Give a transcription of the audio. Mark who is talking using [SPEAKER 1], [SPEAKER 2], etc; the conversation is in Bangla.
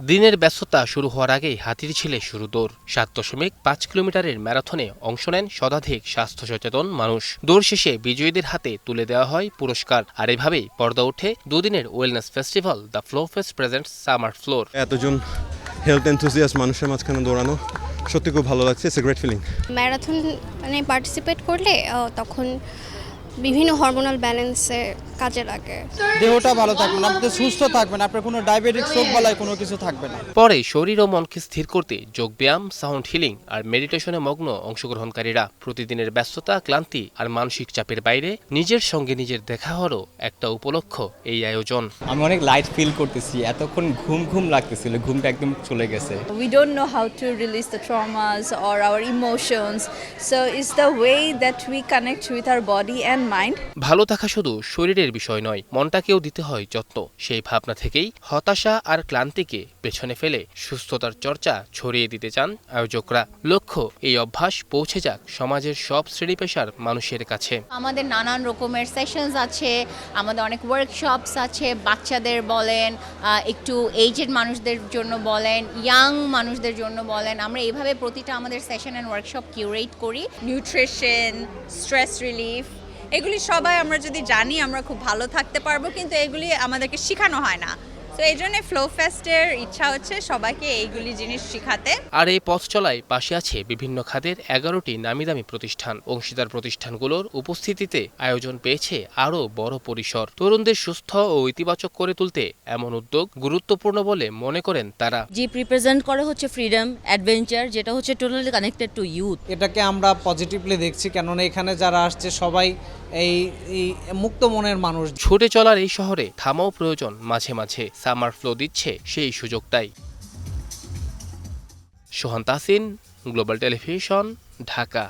[SPEAKER 1] দিনের ব্যস্ততা শুরু হওয়ার আগেই হাতির ঝিলে শুরু দৌড়। 7.5 কিলোমিটারের ম্যারাথনে অংশ নেন শতাধিক স্বাস্থ্য সচেতন মানুষ। দৌড় শেষে বিজয়ীদের হাতে তুলে দেওয়া হয় পুরস্কার। আর এভাবেই পর্দা ওঠে দুদিনের wellness festival the flow fest presents summer floor.
[SPEAKER 2] এতজন হেলথ এনথুজিয়াস্ট মানুষের মাঝখানে দৌড়ানো সত্যি খুব ভালো লাগছে। It's a great feeling.
[SPEAKER 3] Marathon participate করলে তখন বিভিন্ন হরমোনাল ব্যালেন্সে কাজে লাগে।
[SPEAKER 4] দেহটা ভালো থাকবে না, আপনি সুস্থ থাকবেন, আপনার কোনো ডায়াবেটিক রোগ বালাই কোনো কিছু থাকবে না।
[SPEAKER 1] পরে শরীর ও মনকে স্থির করতে যোগব্যায়াম, সাউন্ড হিলিং আর মেডিটেশনে মগ্ন অংশগ্রহণকারীরা। প্রতিদিনের ব্যস্ততা, ক্লান্তি আর মানসিক চাপের বাইরে নিজের সঙ্গে নিজের দেখা হলো একটা উপলক্ষ এই আয়োজন।
[SPEAKER 5] আমি অনেক লাইট ফিল করতেছি, এতক্ষণ ঘুম লাগতেছিল, ঘুমটা একদম চলে গেছে।
[SPEAKER 6] We don't know how to release the traumas or our emotions, so it's the way that we connect with our body and mind.
[SPEAKER 1] ভালো থাকা শুধু শরীরের বিষয় নয়, মনটাকেও দিতে হয় যত্ন। সেই ভাবনা থেকেই হতাশা আর ক্লান্তিকে পেছনে ফেলে সুস্থতার চর্চা ছড়িয়ে দিতে চান আয়োজকরা। লক্ষ্য এই অভ্যাস পৌঁছে যাক সমাজের সব শ্রেণী পেশার মানুষের কাছে।
[SPEAKER 7] আমাদের নানান রকমের সেশনস আছে, আমাদের অনেক ওয়ার্কশপস আছে, বাচ্চাদের বলেন, একটু এজেড মানুষদের জন্য বলেন, ইয়াং মানুষদের জন্য বলেন। আমরা এইভাবে প্রতিটা আমাদের সেশন অ্যান্ড ওয়ার্কশপ কিউরেট করি।
[SPEAKER 6] নিউট্রিশন, স্ট্রেস রিলিফ, এগুলি সবাই আমরা যদি জানি আমরা খুব ভালো থাকতে পারবো, কিন্তু এগুলি আমাদেরকে শেখানো হয় না। তো এই জন্য ফ্লো ফেস্টের ইচ্ছা হচ্ছে সবাইকে এইগুলি জিনিস শেখাতে।
[SPEAKER 1] আর এই পথ চলায় পাশে আছে বিভিন্ন খাতের 11টি নামিদামি প্রতিষ্ঠান। অংশীদার প্রতিষ্ঠানগুলোর উপস্থিতিতে আয়োজন পেয়েছে আরও বড় পরিসর। তরুণদের সুস্থ ও ইতিবাচক করে তুলতে এমন উদ্যোগ গুরুত্বপূর্ণ বলে মনে করেন তারা।
[SPEAKER 8] জিপ রিপ্রেজেন্ট করে হচ্ছে ফ্রিডম, অ্যাডভেঞ্চার, যেটা হচ্ছে টোটালি কানেক্টেড টু ইউথ।
[SPEAKER 4] এটাকে আমরা পজিটিভলি দেখছি, কেননা এখানে যারা আসছে সবাই এই মুক্ত মনের মানুষ।
[SPEAKER 1] ছুটে চলার এই শহরে থামাও প্রয়োজন মাঝে মাঝে। সামার ফ্লো দিচ্ছে সেই সুযোগটাই। সোহান তাসিন, গ্লোবাল টেলিভিশন, ঢাকা।